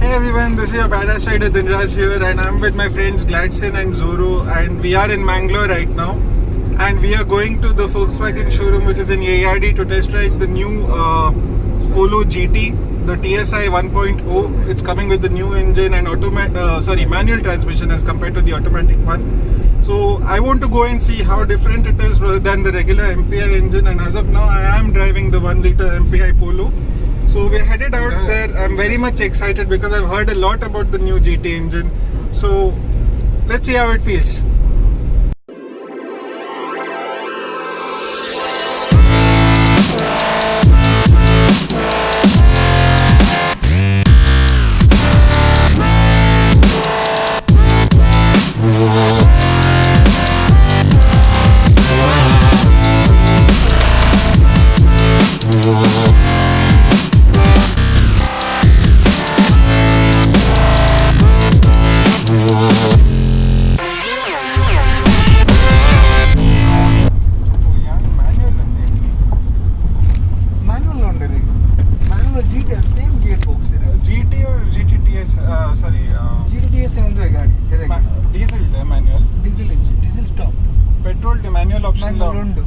Hey everyone, this is your badass rider Dhinraj here, and I'm with my friends Gladson and Zoro, and we are in Mangalore right now, and we are going to the Volkswagen showroom which is in ARD to test drive the new Polo GT, the TSI 1.0. It's coming with the new engine and manual transmission as compared to the automatic one. So I want to go and see how different it is than the regular MPI engine, and as of now I am driving the 1 liter MPI Polo. So we're headed out there. I'm very much excited because I've heard a lot about the new GT engine. So let's see how it feels.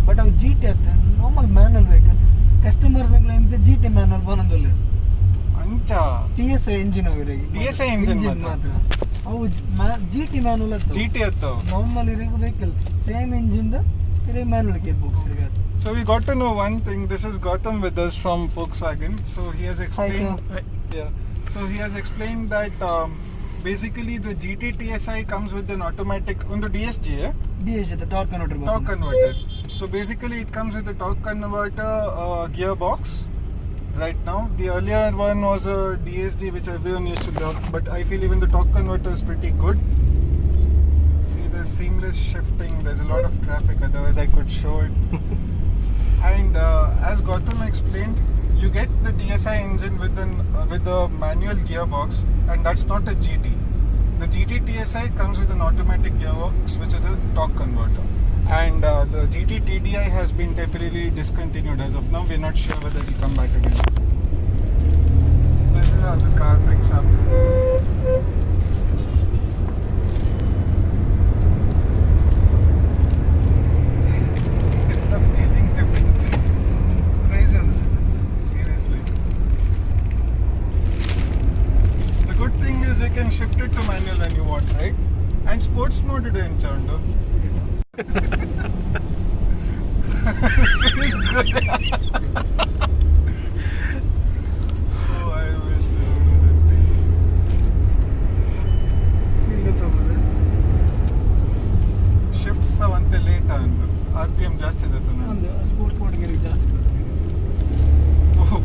But our GT normal manual vehicle customers GT manual banandole ancha TSI engine TSI engine matra avu GT manual GT atto normal vehicle same engine the manual gearbox irugate. So we got to know one thing. This is Gautam with us from Volkswagen. So he has explained So he has explained that basically the GT TSI comes with an automatic on the DSG, DSG, the torque converter. Torque converter. So basically it comes with a torque converter gearbox right now. The earlier one was a DSG which everyone used to love, but I feel even the torque converter is pretty good. See, there's seamless shifting. There's a lot of traffic, otherwise I could show it. And as Gautam explained, you get the TSI engine with a manual gearbox, and that's not a GT. The GT TSI comes with an automatic gearbox, which is a torque converter. And the GT TDI has been temporarily discontinued as of now. We're not sure whether it will come back again. This is how the car picks up. You can shift it to manual when you want, right? And sports mode it in Chando. Feels good. Oh, I wish they would do that thing. Shifts avante late andu. RPM ಜಾಸ್ತಿ ಇದೆ ತನ. ಒಂದು sports mode ಗೆ ಜಾಸ್ತಿ. Oh.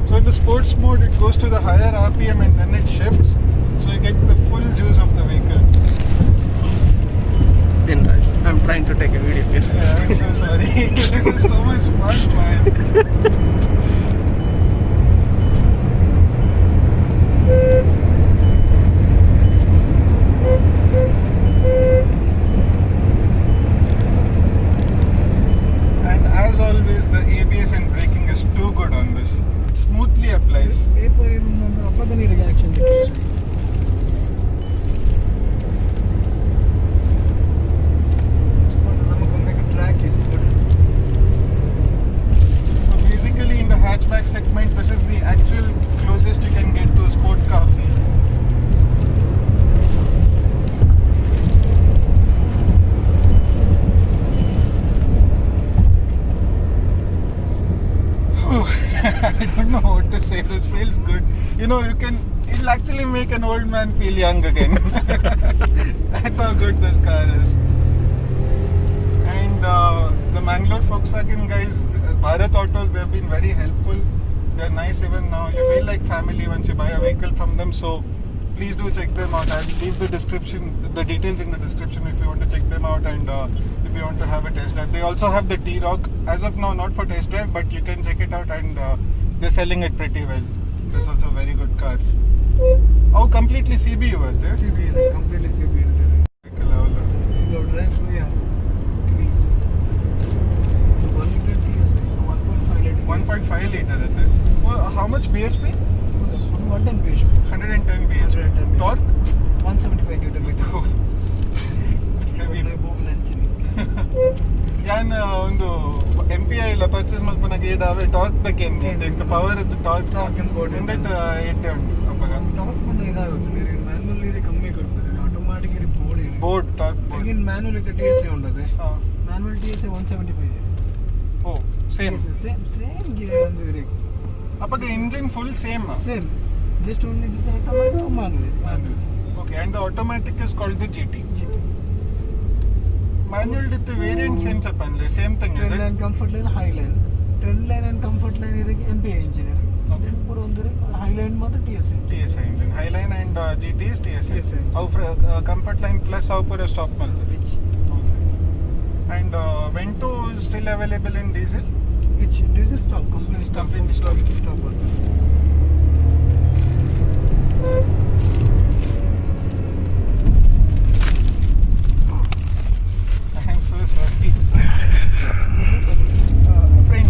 So in the sports mode, it goes to the higher RPM and then it shifts, so you get the full juice of the vehicle. Dhinraj, I'm trying to take a video here. Yeah, I'm so sorry. This is so much fun, man. And as always, the ABS and braking is too good on this. Smoothly applies. So basically in the hatchback segment, this is the actual closest you can get to a sport car feel. I don't know what to say. This feels good. You know, it'll actually make an old man feel young again. That's how good this car is. And the Mangalore Volkswagen guys, Bharat Autos, they've been very helpful. They're nice even now. You feel like family once you buy a vehicle from them. So please do check them out. I'll leave the details in the description if you want to check them out, and if you want to have a test drive. They also have the T-Roc. As of now, not for test drive, but you can check it out, and they're selling it pretty well. It's also a very good car. Oh, completely CBU are there? CBU, completely CBU. bhp 110 PHP. 110 bhp 110 torque 175 Newton meter. Oh, it's heavy. ಯಾನ್ ಒಂದು MPI ಇಲ್ಲ purchase ಮಾಡ್ಕೊಂಡು ಗೇಡಾವೆ torque ಬೇಕೇನು ಇಂಕ power ಇತ್ತು torque Torque important. ಒಂದೆಟ್ಟು ಎಟ್ಟೆ ಉಂಟು ಅಪ್ಪಗ torque ಬಂದು ಇದಾಗುತ್ತೆ ನೀರು manual ನೀರು ಕಮ್ಮಿ ಕೊಡ್ತದೆ ಆಟೋಮ್ಯಾಟಿಕ್ ನೀರು ಬೋರ್ಡ್ ಇದೆ board torque board again manual ಇತ್ತು TSA ಉಂಟದೆ ಹಾ ಮ್ಯಾನ್ಯಲ್ TSA 175 ಇದೆ ಓ ಸೇಮ್ ಸೇಮ್ ಗಿಯರ್ ಒಂದು ಇರಿ ಅಪ್ಪಗ engine full same same just only this automatic manual okay and the automatic is called the GT manual with the variants in Japan same thing is trend it line comfort line high line trend line and comfort line ಇರಿಗೆ MPI engine Okay. ಪೂರ ಒಂದು high line ಮತ್ತು TSA TSI engine Highline and GT is TSI TSI. how comfort line plus how pura stop malta which and Vento is still available in diesel diesel stop completely stop Completely stop. I am so sorry friend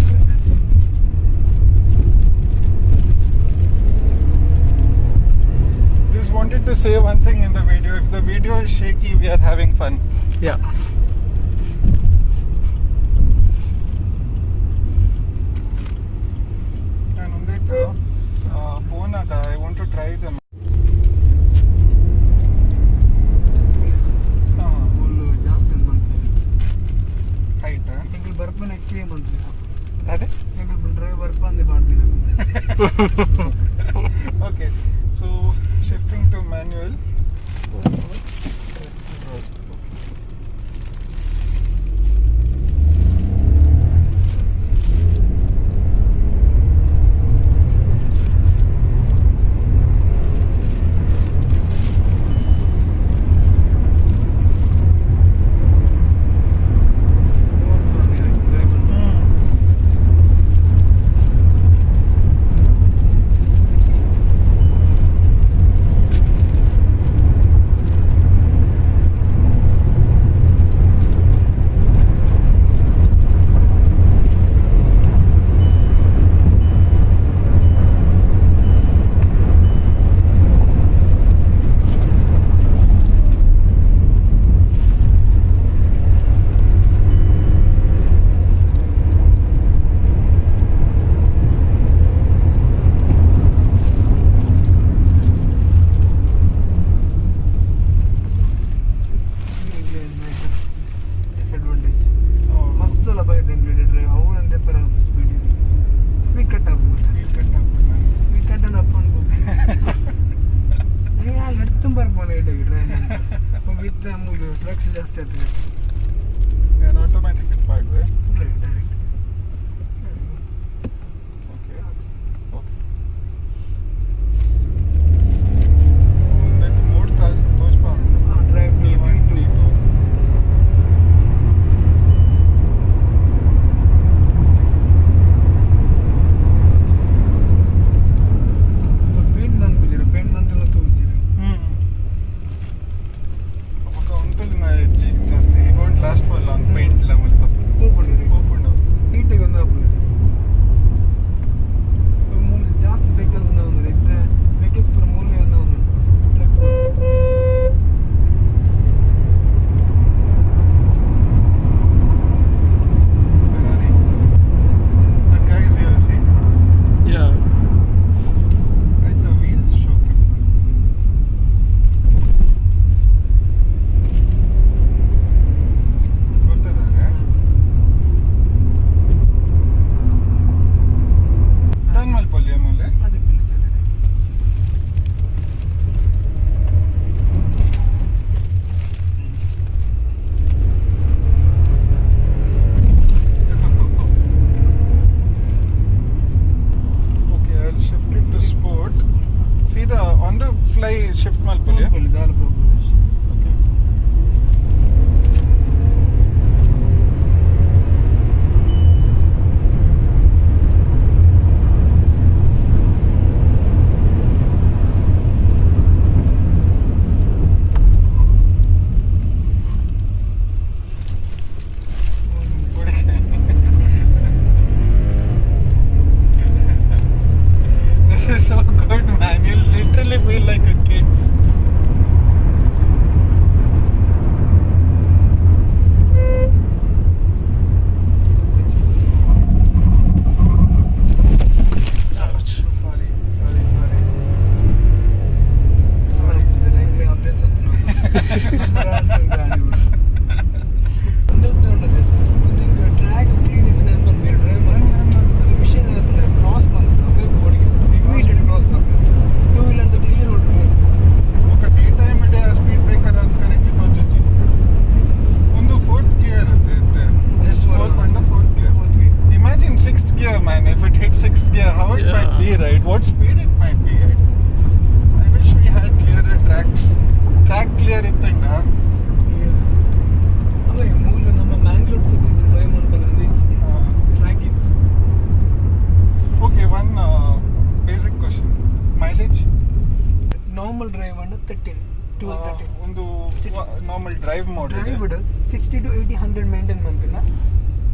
just wanted to say one thing in the video if the video is shaky we are having fun Yeah. ನಾನು ಒಂದಿಟ್ಟು ಫೋನಾಗ I want to try ದಮ್ full ಜಾಸ್ತಿ ಅಂತ ಮಾಡ್ತೀವಿ height ಎಂಕಲ್ ಬರ್ಪನೆ extreme ಮಾಡ್ತೀವಿ ಅದೇ ಎಂಕಲ್ drive ಬರ್ಪಂದೆ ಮಾಡ್ತೀನಿ okay so shifting to manual disadvantage ಮಸ್ತ್ ಅಲ್ಲ ಬೈ ಡ್ರೈವ್ ಅವನಂತೆ ಪರ ಸ್ಪೀಡ್ ಇದೆ ಸ್ಪೀಡ್ ಕಟ್ ಆಗ್ಬೋದು ಸ್ಪೀಡ್ ಕಟ್ ಅಂಡ್ ಅಪ್ ಅನ್ಬೋದು ಅಲ್ಲಿ ಎಡ್ತು ಬರ್ಬೋದು ಇಡಾಗಿ ಡ್ರೈವ್ ಹೋಗಿದ್ರೆ ನಮಗೆ ಟ್ರಕ್ಸ್ ಜಾಸ್ತಿ ಆಗ್ತದೆ ನಾನು ಆಟೋಮ್ಯಾಟಿಕ್ ಮಾಡಿದೆ ಡೈರೆಕ್ಟ್ ಓಕೆ ಓಕೆ ಒಂದಕ್ಕೆ ನೋಡ್ತಾ ತೋರಿಸ್ಬಾ ಡ್ರೈವ್ D1 D2 ಪೇಂಟ್ ಬಂದ್ಬಿಟ್ಟಿರ ಪೇಂಟ್ ಬಂತು ತೋರಿಸಿರಿ ಅವಾಗ ಒಂದ್ಕಲ್ ಜಾಸ್ತಿ it won't last for long paint level ಹೋಗ್ಬಿಟ್ಟಿರಿ opened Yeah, how it might be, right? What speed it might be at. I wish we had clearer tracks. Track clear ittanda. ಅದೇ ಮೂಲ ನಮ್ಮ Mangalore city drive ಮಾಡ್ತಾರೆ track it's. Okay, one basic question. Mileage? Normal drive ಅನ್ನು 12-13 ಒಂದು normal drive mode ಇದೆ. Drive 60 to 80 100 maintain ಮಾಡ್ತಿಲ್ಲ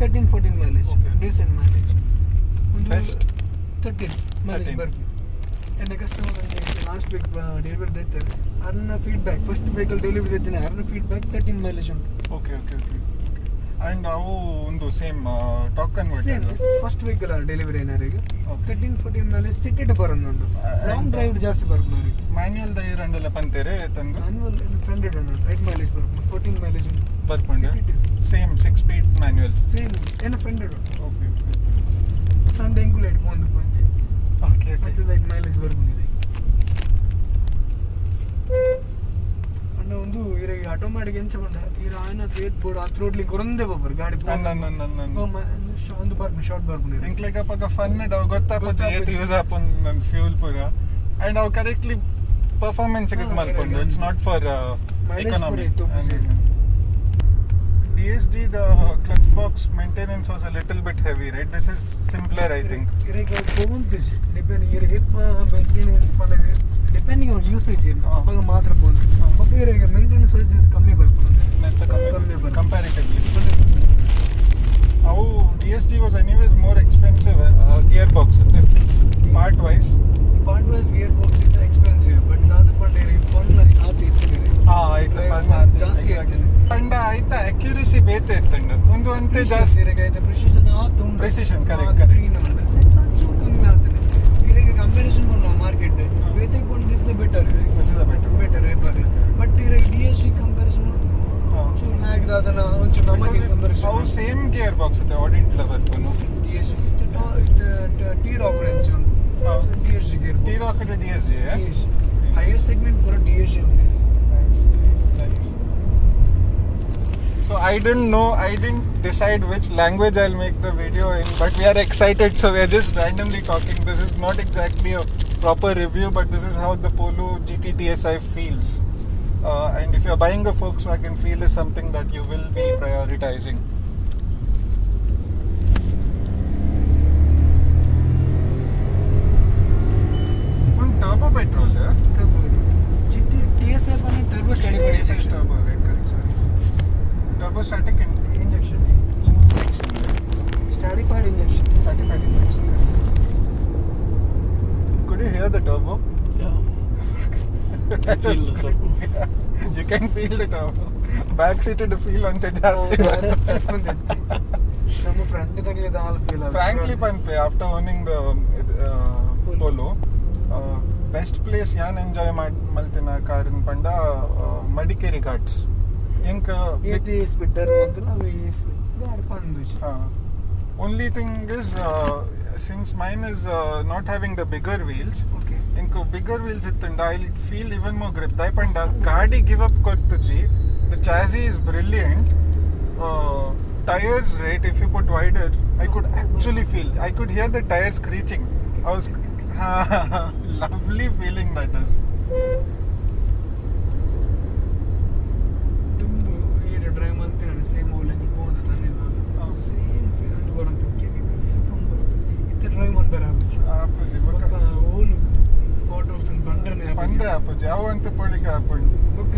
13-14 mileage Okay. Decent mileage ಒಂದು Best 13 mileage 13. ಬರ್ತದೆ. എൻ്റെ ಕಸ್ಟಮರ್ ಅಂದರೆ ಲಾಸ್ಟ್ ವೀಕ್ ಡೆಲಿವರಿ ದೈತಾರೆ ಅದನ್ನ ಫೀಡ್ಬ್ಯಾಕ್ ಫಸ್ಟ್ ವೆಹಿಕಲ್ ಡೆಲಿವರಿ ದೈತೀನಿ ಅದನ್ನ ಫೀಡ್ಬ್ಯಾಕ್ 13 ಮೈಲೇಜ್ ಉಂಟು. ಓಕೆ ಆ್ಯಂಡ್ ಅವು ಒಂದು same torque convert same first vehicle delivery ಏನಾರಿಗೆ Okay. 13-14 ಮೈಲೇಜ್ ಸಿಟಿಟ್ ಬರೋದುಂಟು. ಲಾಂಗ್ ಡ್ರೈವ್ ಜಾಸ್ತಿ ಬರ್ತದೆ ಅವರಿಗೆ. ಮ್ಯಾನ್ಯಲ್ ದೈರಂಡೆಲ್ಲ ಪಂತೇರೆ ತಂದು ಆನ್ಯುವಲ್ 100 ಉಂಟು 8 ಮೈಲೇಜ್ ಬರ್ತದೆ 14 ಮೈಲೇಜ್ ಉಂಟು. ಬರ್ಕೊಂಡೆ ಸೇಮ್ 6 ಸ್ಪೀಡ್ ಮ್ಯಾನ್ಯಲ್. ಸೇಮ್ ಏನು 100 ಓಕೆ ಸಂಡೆ ಇಂಕ್ಲೂಡ್ ಒಂದು ಪಾಯಿಂಟ್ ಓಕೆ ಮತ್ತೆ 8 ಮೈಲೇಜ್ ಬರ್ಕೊಂಡಿದೆ. ಅಣ್ಣ ಒಂದು ಇರಾಗಿ ಆಟೋಮ್ಯಾಟಿಕ್ ಎಂಚಕೊಂಡ ಈ ಆಯ್ನ ಏತ್ ಬೋರ್ಡ್ ಆ ರೋಡ್ಲಿ ಕೊರಂದೆ ಬಬ್ಬರು ಗಾಡಿ ಒಂದು ಬರ್ಕೊಂಡು ಶಾರ್ಟ್ ಬರ್ಕೊಂಡಿದೆ ಇಂಕ್ಲೆಗಪ್ಪಾಗ ಫನ್ ಅವು ಗೊತ್ತಾಗ್ಬೋದು ಏತ್ ಯೂಸ್ ಆಪನ್ ನನ್ನ ಫ್ಯೂಲ್ ಪೂರ ಆ್ಯಂಡ್ ಅವು ಕರೆಕ್ಟ್ಲಿ ಪರ್ಫಾರ್ಮೆನ್ಸ್ ಮಲ್ಕೊಂಡು it's not for economy. DSG, the clutch box maintenance was a little bit heavy, right? This is simpler, I think. Depending on usage ಅವಾಗ ಮಾತ್ರ ಬೋದು ಮತ್ತೆ ಈಗ ಮೇಂಟೆನೆನ್ಸ್ ಚಾರ್ಜಸ್ ಕಮ್ಮಿ ಬರ್ತದೆ Comparatively. ಅವು DSG was anyways more expensive gearbox part wise. Part wise gearbox is expensive but ನಾದ ಪಂಡೇರಿ ಫನ್ ಆತ ಇರ್ತದೆ ಜಾಸ್ತಿ ಆಗ್ತದೆ ಪಂಡ ಆಯ್ತಾ ಅಕ್ಯುರಸಿ ಬೇತೆ ಇತ್ತಂಡು ಒಂದು ಅಂತೆ ಜಾಸ್ತಿ ಪ್ರಿಸಿಷನ್ ಆತು Precision, correct. ಕಮ್ಮಿ ಆಗ್ತದೆ ಈಗ ಕಂಪ್ಯಾರಿಸನ್ ಕೊಡು ಮಾರ್ಕೆಟ್ ಬೇತೆ ಕೊಂಡು this better This is a better. But ಈಗ DSG ಕಂಪ್ಯಾರಿಸನ್ ಸೊ ಲ್ಯಾಗ್ ಅದನ್ನ ಒಂಚೂರು ನಮಗೆ ಕಂಪ್ಯಾರಿಸನ್ ಅವು ಸೇಮ್ ಗಿಯರ್ ಬಾಕ್ಸ್ ಇದೆ audit level DSG T rock range DSG gear T-Rock and DSG, yeah? highest segment for a DSG only. Nice. So I didn't decide which language I'll make the video in, but we are excited, so we are just randomly talking. This is not exactly a proper review, but this is how the Polo GT TSI feels. And if you're buying a Volkswagen, feel is something that you will be prioritizing. Turbo petrol, yeah? GT TSI पर turbo static TSI turbo, right? Correct, sorry. Turbo static injection. Stratified injection. Certified injection. Could you hear the turbo? Yeah. can feel the turbo. Yeah, you can feel the turbo. Back seated feel ante ಜಾಸ್ತಿ ನಮ್ಮ front ತಗಲಿದ all feel ಆಗುತ್ತೆ. Frankly panpe after owning the Polo, best place yan enjoy maltina karin panda Madikeri Ghats. Inka ಏತಿ ಸ್ಪಿಟ್ಟರ್ ಅಂತಲ್ಲ ಅವು ಗಾಡಿ ಪಂದು. only thing is since mine is not having the bigger wheels, Okay. inko bigger wheels ittunda I'll feel even more grip. Dai panda gaadi give up kortuji. The chassis is brilliant. Tires, right, if you put wider, I could actually feel, I could hear the tires screeching. I was lovely feeling that is. ತುಂಬ ಈ drive ಮಾಡ್ತೀನಿ ನಾನು same ಓಲೆಗೆ ಹೋದ ನಾನು same feel ಬರಂತ ಇತ್ತ drive ಮಾಡ್ತಾರೆ ಆಪುಜಿ ಓಲು photos ಬಂಡ್ರನೆ ಪಂದ್ರೆ ಆಪುಜಿ ಅವು ಅಂತ ಪೊಳಿಗೆ ಆಪುಂಡು ಬೊಕ್ಕ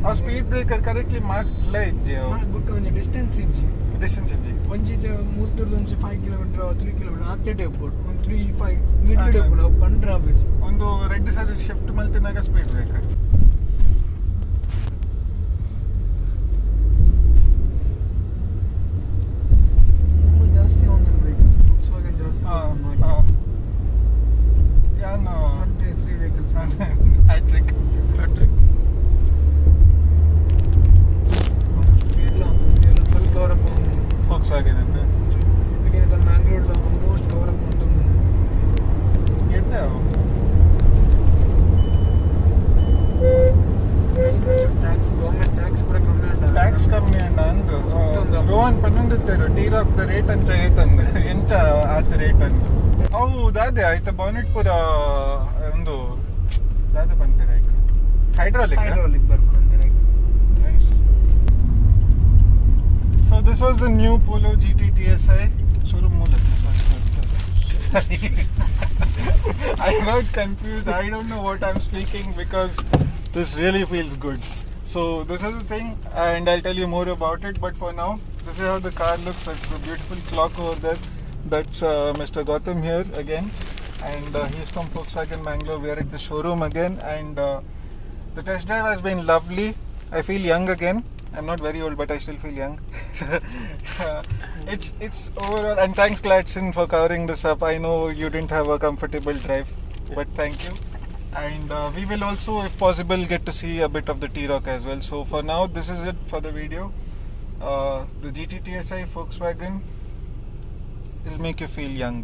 ಆ ಸ್ಪೀಡ್ ಬ್ರೇಕರ್ ಕರೆಕ್ಟ್ಲಿ ಮಾರ್ಕ್ಲ ಇಜ್ಜಿ ಅವು ಬೊಕ್ಕ ಒಂದು ಡಿಸ್ಟೆನ್ಸ್ ಇಜ್ಜಿ ಡಿಸ್ಟೆನ್ಸ್ ಇಜ್ಜಿ ಒಂಜಿತ ಮೂರ್ತರದ ಒಂಚು 5 ಕಿಲೋಮೀಟರ್ 3 ಕಿಲೋಮೀಟರ್ ಆಚೆಟೆ ಹೋಗ್ಬೋದು ಒಂದು 3-5 ಮಿಡ್ಲ್ ಹೋಗ್ಬೋದು ಅವು ಬಂಡ್ರ ಆಪುಜಿ ಒಂದು ರೆಡ್ ಸರಿ ಶಿಫ್ಟ್ ಮಲ್ತಿನಾಗ ಸ್ಪೀಡ್ ಬ್ರೇಕರ್ ತುಂಬ ಜಾಸ್ತಿ ಆನ್ಲೈನ್ ವೆಹಿಕಲ್ಸ್ Volkswagen ಜಾಸ್ತಿ ಯಾನು 3 ವೆಹಿಕಲ್ಸ್ ಹ್ಯಾಟ್ರಿಕ್ ಎಲ್ಲ ಫುಲ್ ಕವರ್ ಅಪ್ Volkswagen ಅಂತ ಈಗ ಮ್ಯಾಂಗ್ಳೂರ್లో ಆಲ್ಮೋಸ್ಟ್ ಕವರ್ ಅಪ್ ఉంటుంది ಎಂತ ಅವು ಟ್ಯಾಕ್ಸ್ ಗೌರ್ಮೆಂಟ್ ಟ್ಯಾಕ್ಸ್ ಕೂಡ ಕಮ್ಮಿ ಉಂಟು ಟ್ಯಾಕ್ಸ್ ಕಮ್ಮಿ ಅಣ್ಣ ಅಂದು ರೋಹನ್ ಪನ್ನೊಂದಿತ್ತೇರು T-Rock ದ ರೇಟ್ ಅಂಚ ಏತಂದು ಎಂಚ ಆತ ರೇಟ್ ಅಂದು ಹೌದು ಅದೇ ಆಯ್ತಾ ಬಾನೆಟ್ ಪೂರ ಒಂದು ದಾದ ಪಂಪೇರ ಹೈಡ್ರಾಲಿಕ್ ಹೈಡ್ರಾಲಿಕ್ ಬರ್ಕು ಅಂದ್ರೆ So this was the new Polo GT TSI. Showroom mall. Sorry. I got confused. I don't know what I'm speaking because this really feels good. So this is the thing, and I'll tell you more about it. But for now, this is how the car looks. That's the beautiful clock over there. That's Mr. Gautam here again, and he's from Volkswagen Bangalore. We are at the showroom again, and the test drive has been lovely. I feel young again. I'm not very old, but I still feel young. It's overall, and thanks Gladson for covering this up. I know you didn't have a comfortable drive, but thank you. And we will also, if possible, get to see a bit of the T-Roc as well. So for now, this is it for the video. The GT TSI Volkswagen will make you feel young.